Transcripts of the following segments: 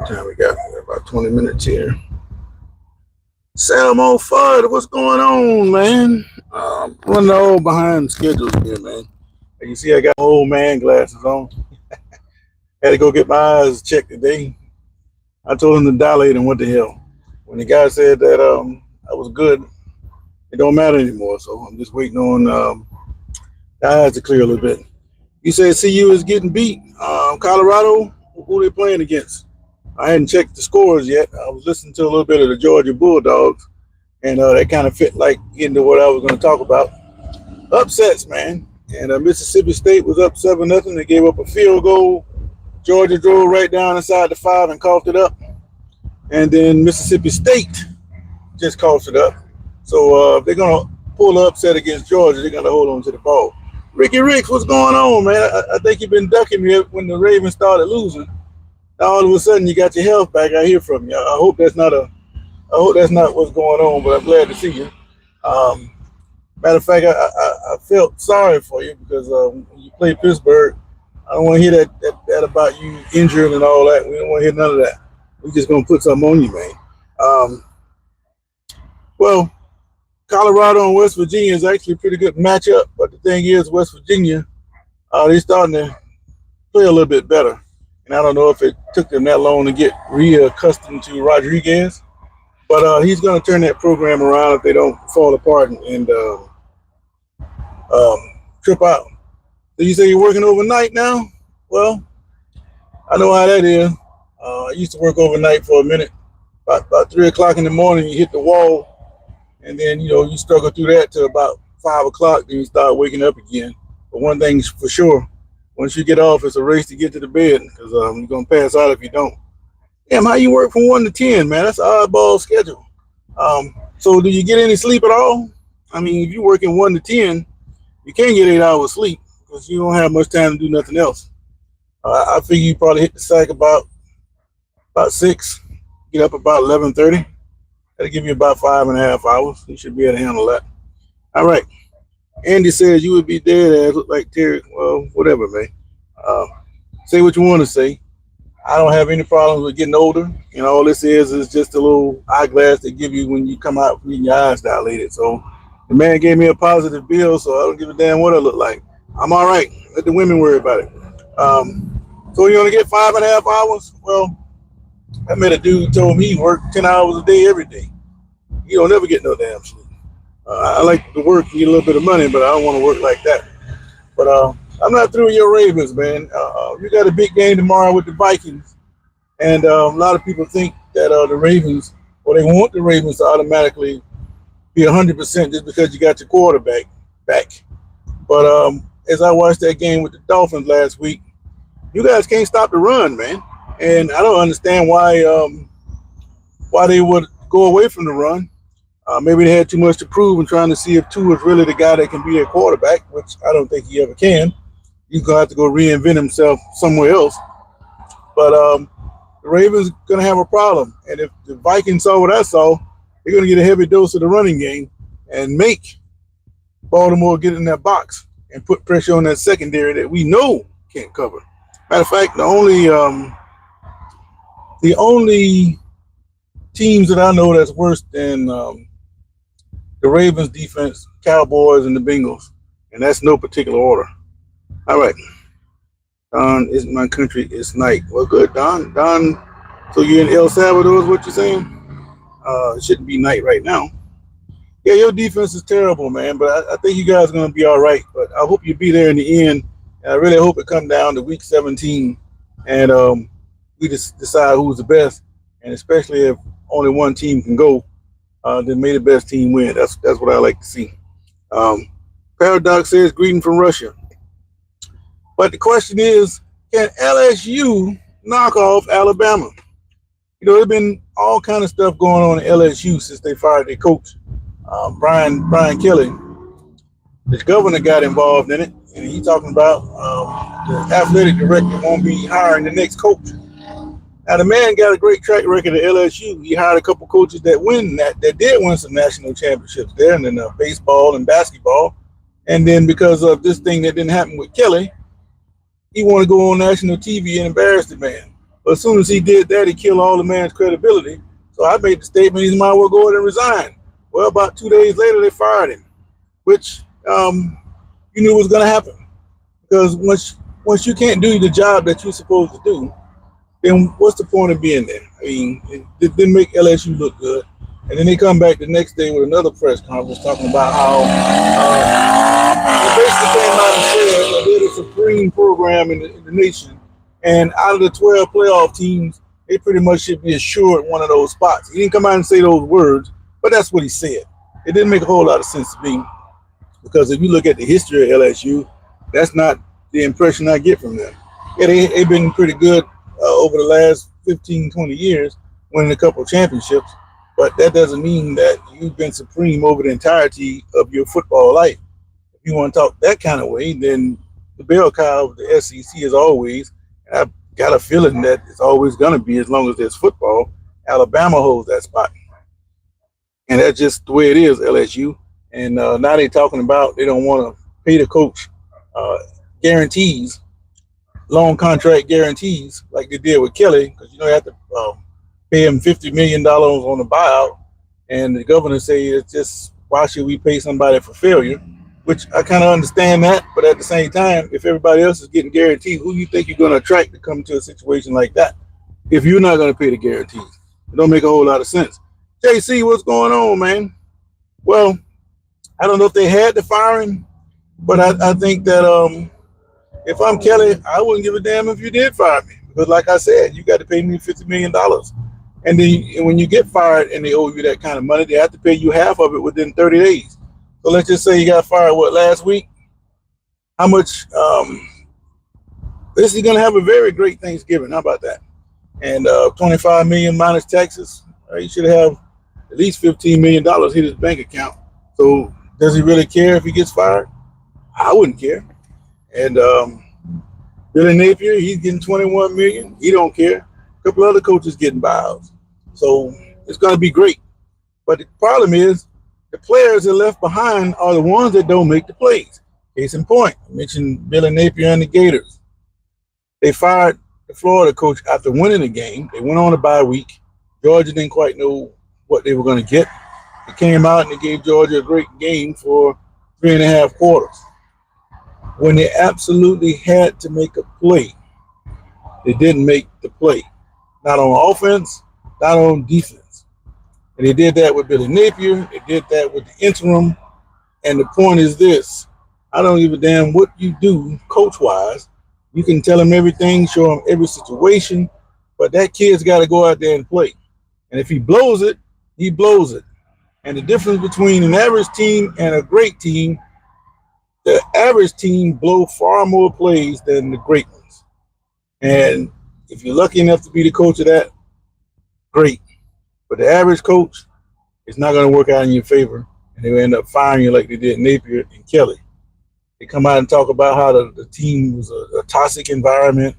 time we got? About 20 minutes here. Salmo Fudd, what's going on, man? Running all behind schedules here, man. Like you see, I got my old man glasses on. Had to go get my eyes checked today. I told him to dilate, and what the hell? When the guy said that I was good, it don't matter anymore. So I'm just waiting on the eyes to clear a little bit. You said CU is getting beat. Colorado, who they playing against? I hadn't checked the scores yet. I was listening to a little bit of the Georgia Bulldogs, and that kind of fit like into what I was going to talk about. Upsets, man. And Mississippi State was up 7-0. They gave up a field goal. Georgia drove right down inside the 5 and coughed it up. And then Mississippi State just coughed it up. So if they're going to pull the upset against Georgia, they're going to hold on to the ball. Ricky Ricks, what's going on, man? I think you've been ducking me when the Ravens started losing. Now all of a sudden you got your health back. I hear from you. I hope that's not what's going on, but I'm glad to see you. Matter of fact, I felt sorry for you because when you play Pittsburgh, I don't want to hear that about you injured and all that. We don't want to hear none of that. We're just going to put something on you, man. Well, Colorado and West Virginia is actually a pretty good matchup, but the thing is, West Virginia, they're starting to play a little bit better. And I don't know if it took them that long to get reaccustomed to Rodriguez, but he's going to turn that program around if they don't fall apart and trip out. So you say you're working overnight now? Well, I know how that is. I used to work overnight for a minute. About 3 o'clock in the morning, you hit the wall, and then, you struggle through that till about 5 o'clock, then you start waking up again. But one thing's for sure, once you get off, it's a race to get to the bed because you're going to pass out if you don't. Damn, how you work from 1 to 10, man? That's an oddball schedule. So do you get any sleep at all? I mean, if you're working 1 to 10, you can't get 8 hours sleep because you don't have much time to do nothing else. I figure you probably hit the sack about 6, get up about 11:30. That'll give you about 5.5 hours. You should be able to handle that. All right. Andy says you would be dead ass, look like Terry. Well, whatever, man. Say what you want to say. I don't have any problems with getting older. All this is just a little eyeglass they give you when you come out from getting your eyes dilated. So the man gave me a positive bill, so I don't give a damn what I look like. I'm all right. Let the women worry about it. So you only get 5.5 hours? Well, I met a dude who told me he worked 10 hours a day every day. You don't never get no damn sleep. I like to work and get a little bit of money, but I don't want to work like that. But I'm not through with your Ravens, man. You got a big game tomorrow with the Vikings. And a lot of people think that the Ravens, or they want the Ravens to automatically be 100% just because you got your quarterback back. But as I watched that game with the Dolphins last week, you guys can't stop the run, man. And I don't understand why they would go away from the run. Maybe they had too much to prove and trying to see if Tua is really the guy that can be their quarterback, which I don't think he ever can. He's going to have to go reinvent himself somewhere else. But the Ravens going to have a problem. And if the Vikings saw what I saw, they're going to get a heavy dose of the running game and make Baltimore get in that box and put pressure on that secondary that we know can't cover. Matter of fact, the only teams that I know that's worse than the Ravens defense, Cowboys, and the Bengals, and that's no particular order. All right. Don, is my country, it's night. Well, good, Don. Don, so you're in El Salvador is what you're saying? It shouldn't be night right now. Yeah, your defense is terrible, man, but I think you guys are going to be all right. But I hope you be there in the end. And I really hope it come down to week 17 and we just decide who's the best. And especially if only one team can go, then may the best team win. That's what I like to see. Paradox says, greeting from Russia. But the question is, can LSU knock off Alabama? There's been all kind of stuff going on at LSU since they fired their coach, Brian Kelly. The governor got involved in it, and he's talking about the athletic director won't be hiring the next coach. Now, the man got a great track record at LSU. He hired a couple coaches that did win some national championships there, and then baseball and basketball. And then because of this thing that didn't happen with Kelly, he wanted to go on national TV and embarrass the man. But as soon as he did that, he killed all the man's credibility. So I made the statement, he might well go ahead and resign. Well, about 2 days later, they fired him, which you knew was going to happen. Because once you can't do the job that you're supposed to do, then what's the point of being there? I mean, it didn't make LSU look good. And then they come back the next day with another press conference talking about how they basically came out and said that they're the supreme program in the nation. And out of the 12 playoff teams, they pretty much should be assured one of those spots. He didn't come out and say those words, but that's what he said. It didn't make a whole lot of sense to me because if you look at the history of LSU, that's not the impression I get from them. Yeah, they've been pretty good over the last 15, 20 years, winning a couple of championships, but that doesn't mean that you've been supreme over the entirety of your football life. If you want to talk that kind of way, then the bell cow of the SEC is always, and I've got a feeling that it's always going to be as long as there's football, Alabama holds that spot. And that's just the way it is, LSU. And now they're talking about they don't want to pay the coach uh, guarantees, long contract guarantees, like they did with Kelly, because you have to pay him $50 million on the buyout. And the governor say it's just why should we pay somebody for failure? Which I kind of understand that, but at the same time, if everybody else is getting guaranteed, who do you think you're going to attract to come to a situation like that? If you're not going to pay the guarantees, it don't make a whole lot of sense. JC, what's going on, man? Well, I don't know if they had to fire him, but I think that if I'm Kelly, I wouldn't give a damn if you did fire me because, like I said, you got to pay me $50 million, and then when you get fired and they owe you that kind of money, they have to pay you half of it within 30 days. So let's just say you got fired last week. How much? This is going to have a very great Thanksgiving. How about that? And 25 million minus taxes. You should have at least $15 million hit his bank account. So does he really care if he gets fired? I wouldn't care. And Billy Napier, he's getting 21 million. He don't care. A couple other coaches getting buyouts. So it's going to be great. But the problem is the players that are left behind are the ones that don't make the plays. Case in point, I mentioned Billy Napier and the Gators. They fired the Florida coach after winning the game. They went on a bye week. Georgia didn't quite know what they were going to get. They came out and they gave Georgia a great game for 3.5 quarters. When they absolutely had to make a play, they didn't make the play. Not on offense, not on defense. And they did that with Billy Napier. They did that with the interim. And the point is this. I don't give a damn what you do coach-wise. You can tell him everything, show him every situation, but that kid's got to go out there and play. And if he blows it, he blows it. And the difference between an average team and a great team, the average team blow far more plays than the great ones. And if you're lucky enough to be the coach of that, great. But the average coach, it's not going to work out in your favor. And they'll end up firing you like they did Napier and Kelly. They come out and talk about how the team was a toxic environment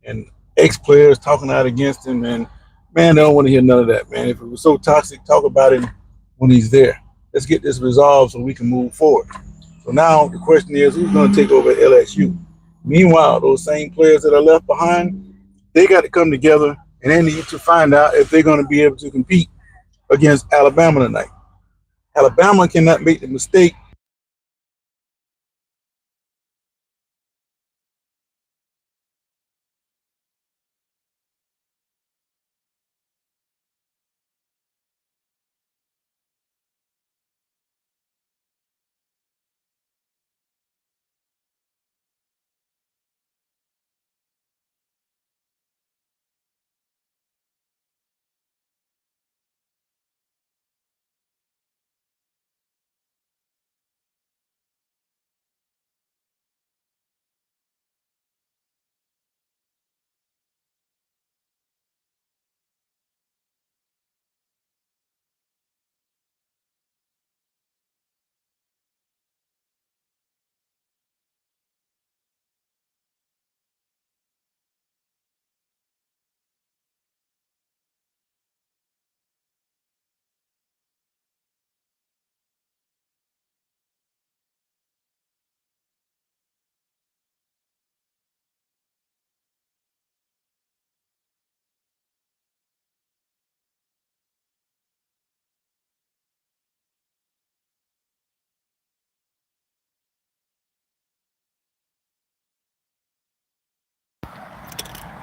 and ex-players talking out against him. And, man, they don't want to hear none of that, man. If it was so toxic, talk about him when he's there. Let's get this resolved so we can move forward. So now the question is, who's going to take over LSU? Meanwhile, those same players that are left behind, they got to come together, and they need to find out if they're going to be able to compete against Alabama tonight. Alabama cannot make the mistake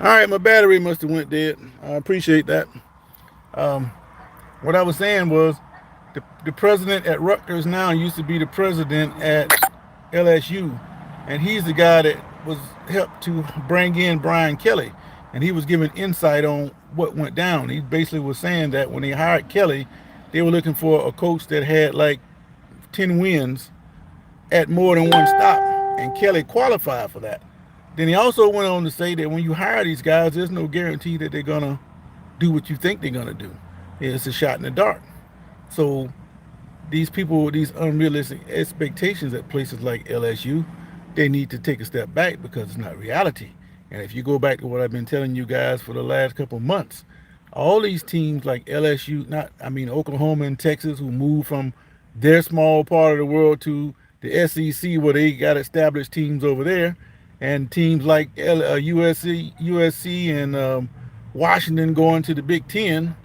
All right, my battery must have went dead. I appreciate that. Um, what I was saying was the president at Rutgers now used to be the president at LSU, and he's the guy that was helped to bring in Brian Kelly, and he was giving insight on what went down. He basically was saying that when they hired Kelly, they were looking for a coach that had like 10 wins at more than one stop, and Kelly qualified for that. Then he also went on to say that when you hire these guys, there's no guarantee that they're gonna do what you think they're gonna do. It's a shot in the dark. So these people with these unrealistic expectations at places like LSU, they need to take a step back because it's not reality. And if you go back to what I've been telling you guys for the last couple of months, all these teams like LSU, Oklahoma and Texas, who moved from their small part of the world to the SEC, where they got established teams over there, and teams like USC and Washington going to the Big Ten,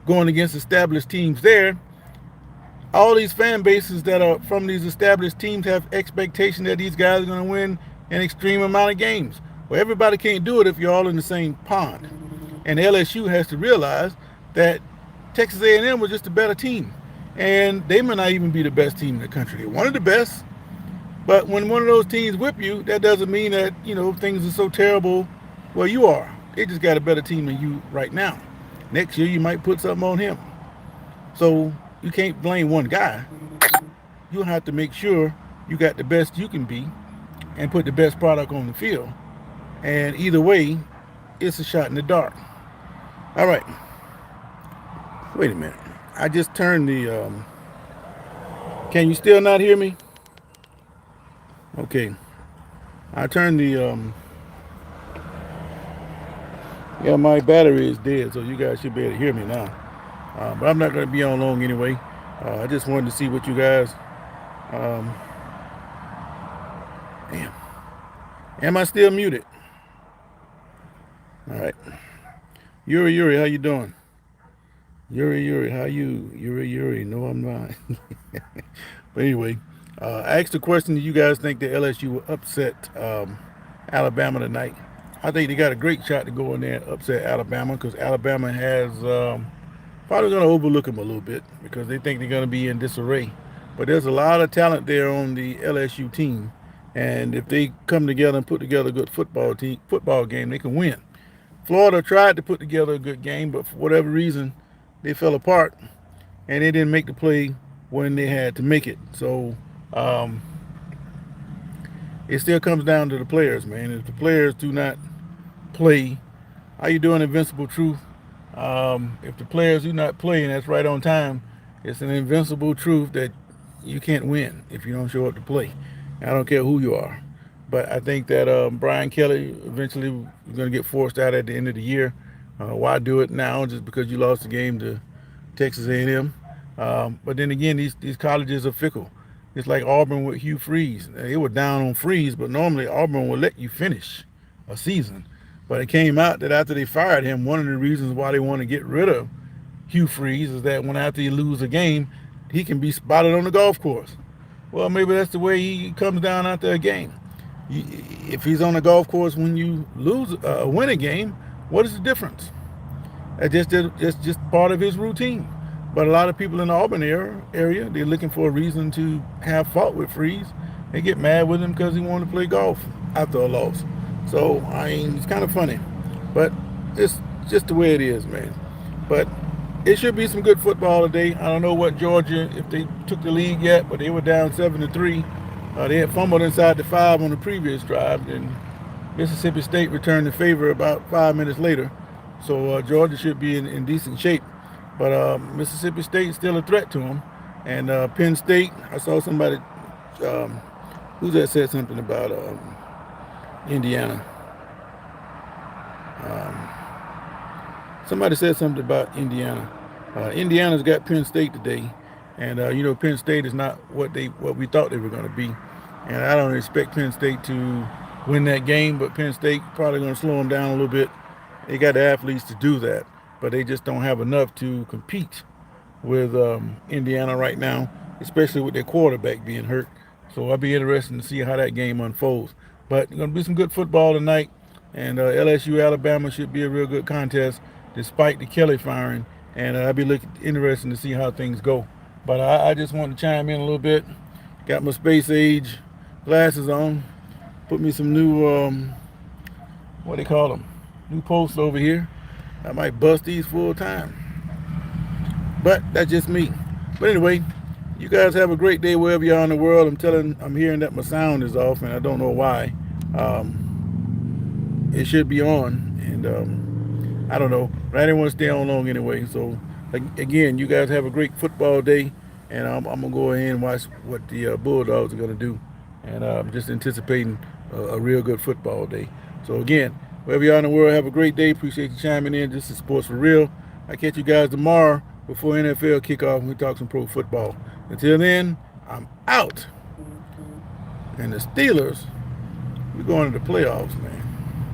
going against established teams there. All these fan bases that are from these established teams have expectation that these guys are going to win an extreme amount of games. Well, everybody can't do it if you're all in the same pond. And LSU has to realize that Texas A&M was just a better team, and they may not even be the best team in the country. They're one of the best, but when one of those teams whip you, that doesn't mean that things are so terrible where you are. They just got a better team than you right now. Next year, you might put something on him. So you can't blame one guy. You have to make sure you got the best you can be and put the best product on the field. And either way, it's a shot in the dark. All right. Wait a minute. I just turned the. Can you still not hear me? Okay. I turned the. Yeah, my battery is dead, so you guys should be able to hear me now. But I'm not going to be on long anyway. I just wanted to see what you guys. Damn. Am I still muted? All right. Yuri, how you doing? Yuri, how you? Yuri, no, I'm not. But anyway, I asked the question: do you guys think that LSU will upset Alabama tonight? I think they got a great shot to go in there and upset Alabama because Alabama has probably going to overlook them a little bit because they think they're going to be in disarray. But there's a lot of talent there on the LSU team, and if they come together and put together a good football game, they can win. Florida tried to put together a good game, but for whatever reason, they fell apart, and they didn't make the play when they had to make it. So it still comes down to the players, man. If the players do not play, how you doing, Invincible Truth? If the players do not play, and that's right on time, it's an invincible truth that you can't win if you don't show up to play. I don't care who you are. But I think that Brian Kelly eventually is going to get forced out at the end of the year. Why do it now just because you lost the game to Texas A&M? But then again, these colleges are fickle. It's like Auburn with Hugh Freeze. They were down on Freeze, but normally Auburn will let you finish a season. But it came out that after they fired him, one of the reasons why they want to get rid of Hugh Freeze is that when after you lose a game, he can be spotted on the golf course. Well, maybe that's the way he comes down after a game. If he's on the golf course when you win a game, what is the difference? That's just part of his routine. But a lot of people in the Auburn area, they're looking for a reason to have fault with Freeze. They get mad with him because he wanted to play golf after a loss. So, it's kind of funny. But it's just the way it is, man. But it should be some good football today. I don't know what Georgia, if they took the lead yet, but they were down 7-3. They had fumbled inside the 5 on the previous drive, and Mississippi State returned the favor about 5 minutes later. So Georgia should be in decent shape. But Mississippi State is still a threat to them. And Penn State, I saw somebody, who's that said something about Indiana. Somebody said something about Indiana. Indiana's got Penn State today. And, Penn State is not what we thought they were going to be. And I don't expect Penn State to win that game, but Penn State probably going to slow them down a little bit. They got the athletes to do that, but they just don't have enough to compete with Indiana right now, especially with their quarterback being hurt. So I'll be interested to see how that game unfolds. But it's going to be some good football tonight. And LSU Alabama should be a real good contest, despite the Kelly firing. And I'll be looking interesting to see how things go. But I just want to chime in a little bit. Got my space age glasses on. Put me some new what do they call them? New posts over here. I might bust these full time. But that's just me. But anyway, you guys have a great day wherever you are in the world. I'm hearing that my sound is off, and I don't know why. It should be on, and I don't know. But I didn't want to stay on long anyway. So again, you guys have a great football day, and I'm gonna go ahead and watch what the Bulldogs are gonna do, and I'm just anticipating a real good football day. So again, wherever you are in the world, have a great day. Appreciate you chiming in. This is Sports for Real. I catch you guys tomorrow before NFL kickoff and we talk some pro football. Until then, I'm out. And the Steelers, we're going to the playoffs, man.